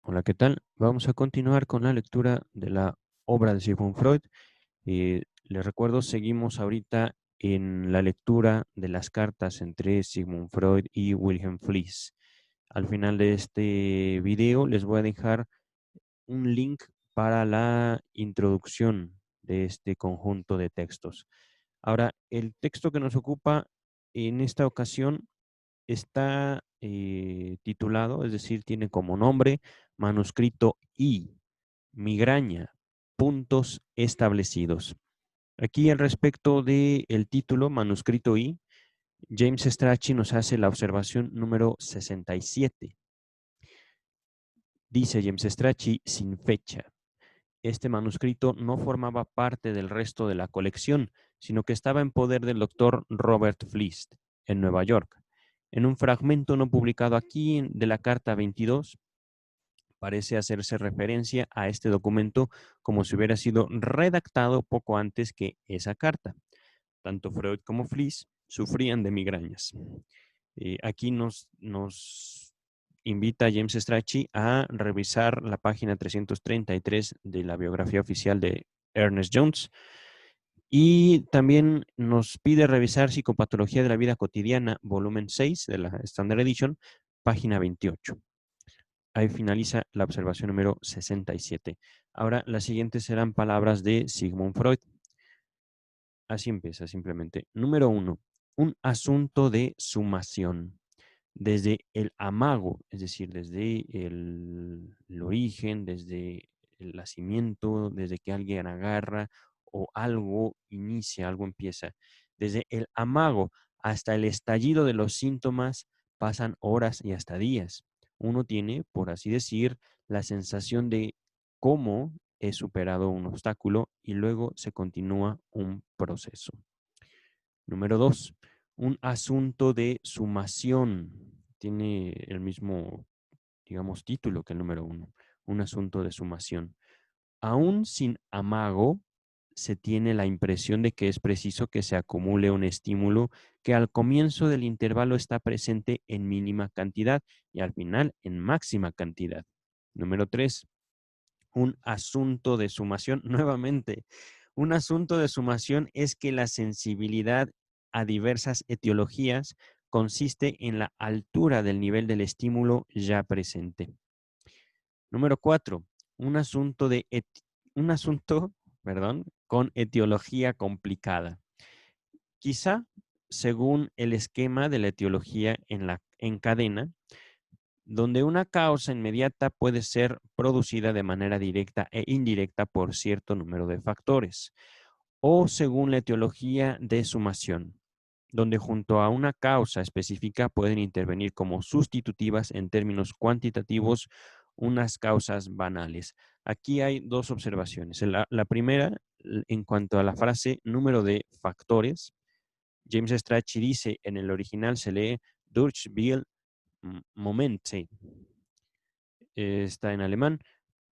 Hola, ¿qué tal? Vamos a continuar con la lectura de la obra de Sigmund Freud. Les recuerdo, seguimos ahorita en la lectura de las cartas entre Sigmund Freud y Wilhelm Fliess. Al final de este video les voy a dejar un link para la introducción de este conjunto de textos. Ahora, el texto que nos ocupa en esta ocasión está titulado, es decir, tiene como nombre Manuscrito I, Migraña, puntos establecidos. Aquí al respecto del título, Manuscrito I, James Strachey nos hace la observación número 67. Dice James Strachey sin fecha. Este manuscrito no formaba parte del resto de la colección, sino que estaba en poder del doctor Robert Fliess en Nueva York. En un fragmento no publicado aquí de la carta 22, parece hacerse referencia a este documento como si hubiera sido redactado poco antes que esa carta. Tanto Freud como Fliess sufrían de migrañas. Aquí nos invita James Strachey a revisar la página 333 de la biografía oficial de Ernest Jones y también nos pide revisar Psicopatología de la vida cotidiana, volumen 6 de la Standard Edition, página 28. Ahí finaliza la observación número 67. Ahora, las siguientes serán palabras de Sigmund Freud. Así empieza simplemente. Número 1. Un asunto de sumación. Desde el amago, es decir, desde el origen, desde el nacimiento, desde que alguien agarra o algo inicia, algo empieza. Desde el amago hasta el estallido de los síntomas pasan horas y hasta días. Uno tiene, por así decir, la sensación de cómo he superado un obstáculo y luego se continúa un proceso. Número 2, un asunto de sumación. Tiene el mismo, digamos, título que el número 1, un asunto de sumación. Aún sin amago, se tiene la impresión de que es preciso que se acumule un estímulo que al comienzo del intervalo está presente en mínima cantidad y al final en máxima cantidad. Número 3, un asunto de sumación. Nuevamente, un asunto de sumación es que la sensibilidad a diversas etiologías consiste en la altura del nivel del estímulo ya presente. Número 4. Un asunto, con etiología complicada. Quizá, según el esquema de la etiología en cadena, donde una causa inmediata puede ser producida de manera directa e indirecta por cierto número de factores, o según la etiología de sumación, donde junto a una causa específica pueden intervenir como sustitutivas en términos cuantitativos unas causas banales. Aquí hay dos observaciones. La primera, en cuanto a la frase número de factores, James Strachey dice, en el original se lee durch viel Momente. Está en alemán.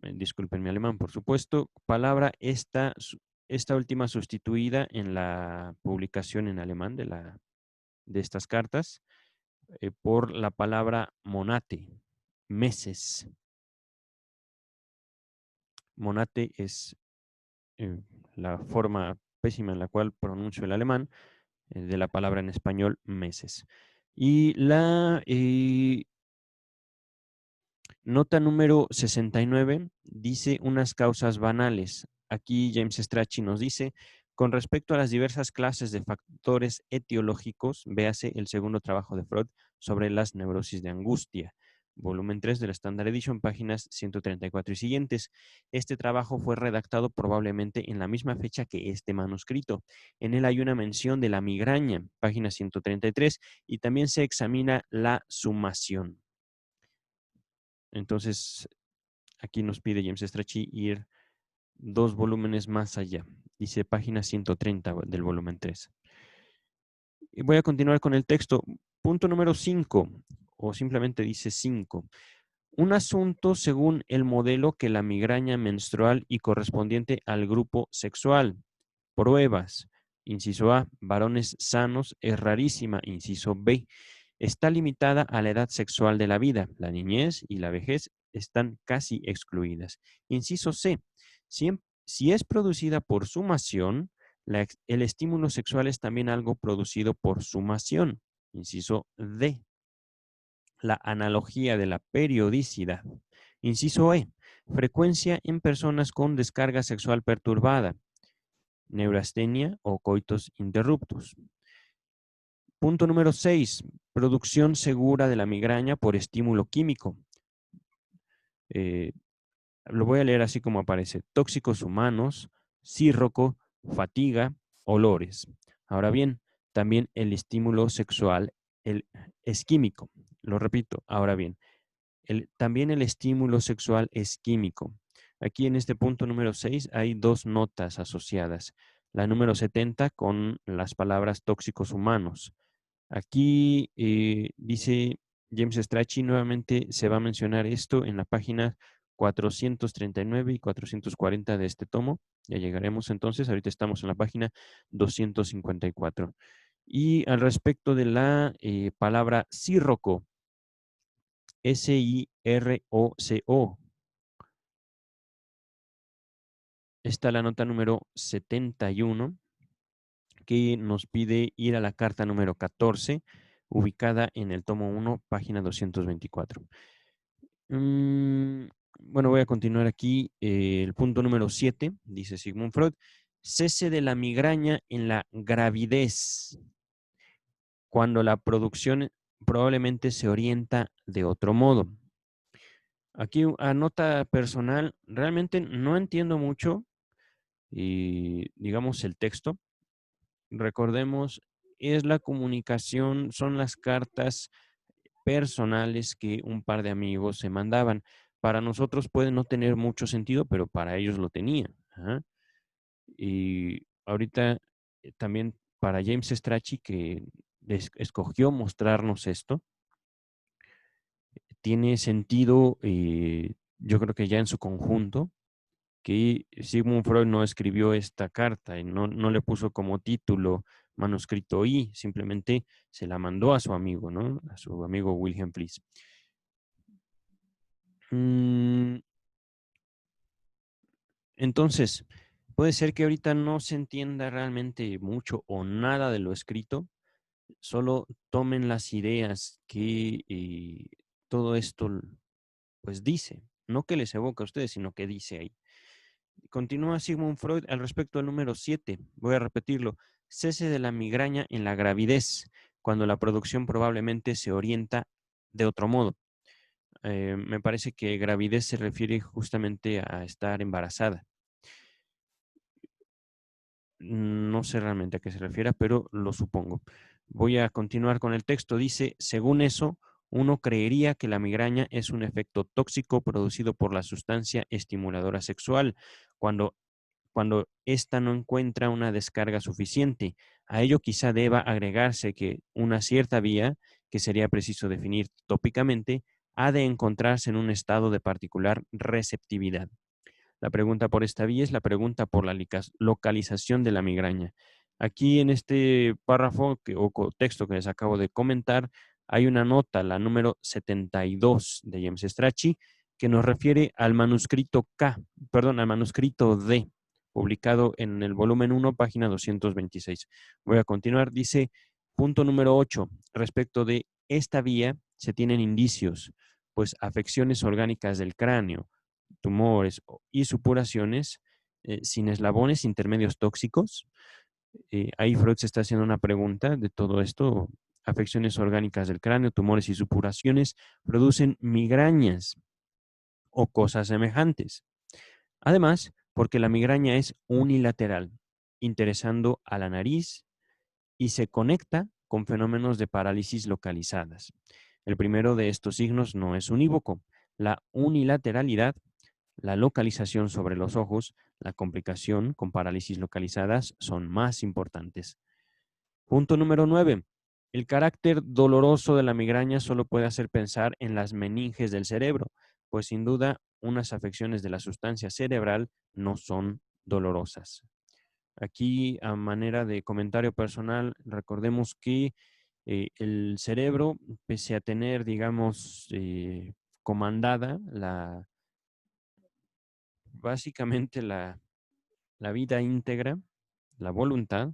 Disculpen mi alemán, por supuesto. Palabra esta última sustituida en la publicación en alemán de estas cartas por la palabra monate, meses. Monate es eh, la forma pésima en la cual pronuncio el alemán de la palabra en español meses. Y la nota número 69 dice unas causas banales. Aquí James Strachey nos dice, con respecto a las diversas clases de factores etiológicos, véase el segundo trabajo de Freud sobre las neurosis de angustia, volumen 3 de la Standard Edition, páginas 134 y siguientes. Este trabajo fue redactado probablemente en la misma fecha que este manuscrito. En él hay una mención de la migraña, página 133, y también se examina la sumación. Entonces, aquí nos pide James Strachey ir 2 volúmenes más allá. Dice página 130 del volumen 3. Y voy a continuar con el texto. Punto número 5, o simplemente dice 5. Un asunto según el modelo que la migraña menstrual y correspondiente al grupo sexual. Pruebas. Inciso A, varones sanos es rarísima. Inciso B, está limitada a la edad sexual de la vida, la niñez y la vejez están casi excluidas. Inciso C. Si es producida por sumación, el estímulo sexual es también algo producido por sumación. Inciso D. La analogía de la periodicidad. Inciso E. Frecuencia en personas con descarga sexual perturbada, neurastenia o coitos interruptus. Punto número 6. Producción segura de la migraña por estímulo químico. Lo voy a leer así como aparece. Tóxicos humanos, círroco, fatiga, olores. Ahora bien, también el estímulo sexual es químico. Lo repito, ahora bien, también el estímulo sexual es químico. Aquí en este punto número 6 hay dos notas asociadas. La número 70 con las palabras tóxicos humanos. Aquí dice James Strachey, nuevamente se va a mencionar esto en la página 439 y 440 de este tomo. Ya llegaremos entonces, ahorita estamos en la página 254. Y al respecto de la palabra círroco, SIROCO, está la nota número 71 que nos pide ir a la carta número 14, ubicada en el tomo 1, página 224. Bueno, voy a continuar aquí. El punto número 7, dice Sigmund Freud, cese de la migraña en la gravidez, cuando la producción probablemente se orienta de otro modo. Aquí a nota personal, realmente no entiendo mucho, digamos, el texto. Recordemos, es la comunicación, son las cartas personales que un par de amigos se mandaban. Para nosotros puede no tener mucho sentido, pero para ellos lo tenía. Ajá. Y ahorita también para James Strachey, que escogió mostrarnos esto, tiene sentido, yo creo que ya en su conjunto, que Sigmund Freud no escribió esta carta y no le puso como título manuscrito I, simplemente se la mandó a su amigo, ¿no? A su amigo Wilhelm Fliess. Entonces, puede ser que ahorita no se entienda realmente mucho o nada de lo escrito, solo tomen las ideas que todo esto pues dice, no que les evoca a ustedes, sino que dice ahí. Continúa Sigmund Freud al respecto del número 7. Voy a repetirlo. Cese de la migraña en la gravidez, cuando la producción probablemente se orienta de otro modo. Me parece que gravidez se refiere justamente a estar embarazada. No sé realmente a qué se refiere, pero lo supongo. Voy a continuar con el texto. Dice, según eso, uno creería que la migraña es un efecto tóxico producido por la sustancia estimuladora sexual, cuando ésta no encuentra una descarga suficiente. A ello quizá deba agregarse que una cierta vía, que sería preciso definir tópicamente, ha de encontrarse en un estado de particular receptividad. La pregunta por esta vía es la pregunta por la localización de la migraña. Aquí en este párrafo o texto que les acabo de comentar, hay una nota, la número 72 de James Strachey, que nos refiere al manuscrito al manuscrito D, publicado en el volumen 1, página 226. Voy a continuar. Dice, punto número 8, respecto de esta vía se tienen indicios, pues afecciones orgánicas del cráneo, tumores y supuraciones sin eslabones intermedios tóxicos. Ahí Freud se está haciendo una pregunta de todo esto. Afecciones orgánicas del cráneo, tumores y supuraciones producen migrañas o cosas semejantes. Además, porque la migraña es unilateral, interesando a la nariz y se conecta con fenómenos de parálisis localizadas. El primero de estos signos no es unívoco. La unilateralidad, la localización sobre los ojos, la complicación con parálisis localizadas son más importantes. Punto número 9. El carácter doloroso de la migraña solo puede hacer pensar en las meninges del cerebro, pues sin duda unas afecciones de la sustancia cerebral no son dolorosas. Aquí, a manera de comentario personal, recordemos que el cerebro, pese a tener, digamos, comandada, básicamente la vida íntegra, la voluntad,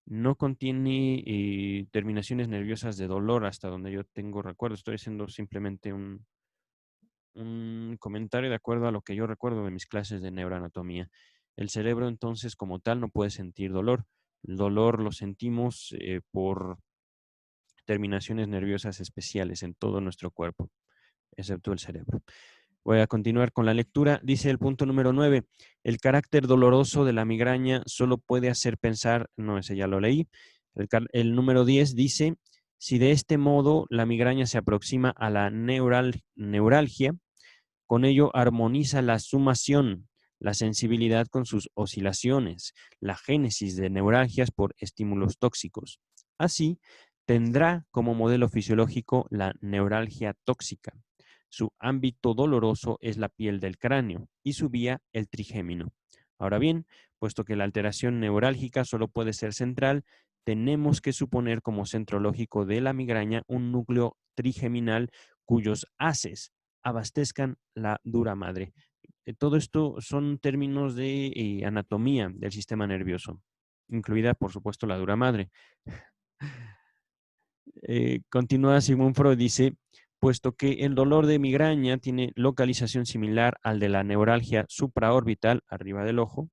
no contiene terminaciones nerviosas de dolor hasta donde yo tengo recuerdo. Estoy haciendo simplemente un comentario de acuerdo a lo que yo recuerdo de mis clases de neuroanatomía. El cerebro entonces como tal no puede sentir dolor. El dolor lo sentimos por terminaciones nerviosas especiales en todo nuestro cuerpo, excepto el cerebro. Voy a continuar con la lectura. Dice el punto número 9. El carácter doloroso de la migraña solo puede hacer pensar, no, ese ya lo leí. El número 10 dice, si de este modo la migraña se aproxima a la neuralgia, con ello armoniza la sumación, la sensibilidad con sus oscilaciones, la génesis de neuralgias por estímulos tóxicos. Así, tendrá como modelo fisiológico la neuralgia tóxica. Su ámbito doloroso es la piel del cráneo y su vía el trigémino. Ahora bien, puesto que la alteración neurálgica solo puede ser central, tenemos que suponer como centro lógico de la migraña un núcleo trigeminal cuyos haces abastezcan la dura madre. Todo esto son términos de anatomía del sistema nervioso, incluida, por supuesto, la dura madre. Continúa Sigmund Freud, dice, puesto que el dolor de migraña tiene localización similar al de la neuralgia supraorbital, arriba del ojo,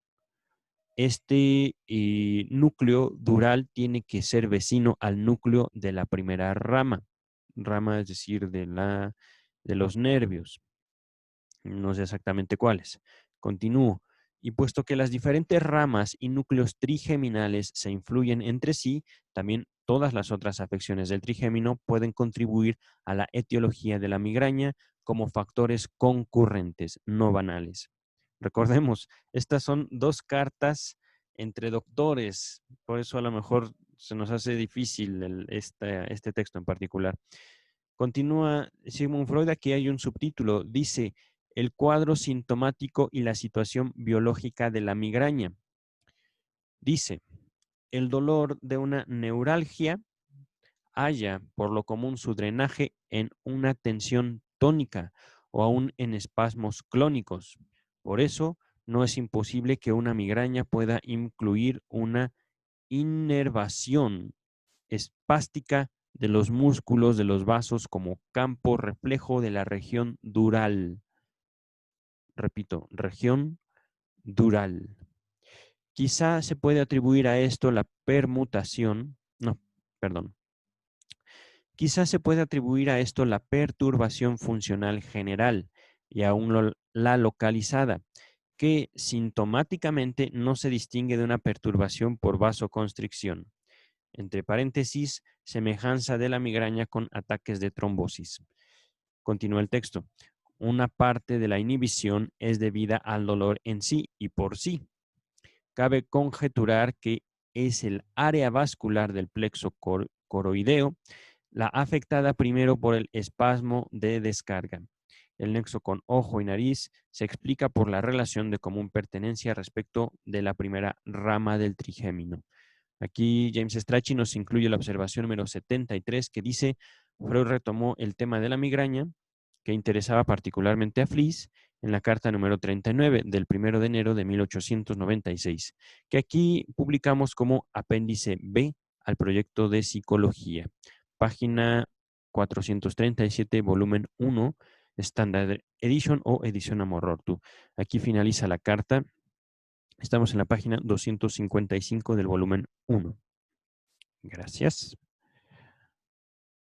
este núcleo dural tiene que ser vecino al núcleo de la primera rama, es decir, de los nervios. No sé exactamente cuáles. Continúo. Y puesto que las diferentes ramas y núcleos trigeminales se influyen entre sí, también todas las otras afecciones del trigémino pueden contribuir a la etiología de la migraña como factores concurrentes, no banales. Recordemos, estas son dos cartas entre doctores, por eso a lo mejor se nos hace difícil este texto en particular. Continúa Sigmund Freud, aquí hay un subtítulo, dice, el cuadro sintomático y la situación biológica de la migraña. Dice, el dolor de una neuralgia halla por lo común su drenaje en una tensión tónica o aún en espasmos clónicos. Por eso, no es imposible que una migraña pueda incluir una inervación espástica de los músculos de los vasos como campo reflejo de la región dural. Repito, región dural. Quizá se puede atribuir a esto la permutación, no, perdón. Quizá se puede atribuir a esto la perturbación funcional general y aún la localizada, que sintomáticamente no se distingue de una perturbación por vasoconstricción. Entre paréntesis, semejanza de la migraña con ataques de trombosis. Continúa el texto. Una parte de la inhibición es debida al dolor en sí y por sí. Cabe conjeturar que es el área vascular del plexo coroideo la afectada primero por el espasmo de descarga. El nexo con ojo y nariz se explica por la relación de común pertenencia respecto de la primera rama del trigémino. Aquí James Strachey nos incluye la observación número 73 que dice, Freud retomó el tema de la migraña que interesaba particularmente a Fliess en la carta número 39 del 1 de enero de 1896, que aquí publicamos como apéndice B al proyecto de psicología. Página 437, volumen 1, Standard Edition o edición Amorortu. Aquí finaliza la carta. Estamos en la página 255 del volumen 1. Gracias.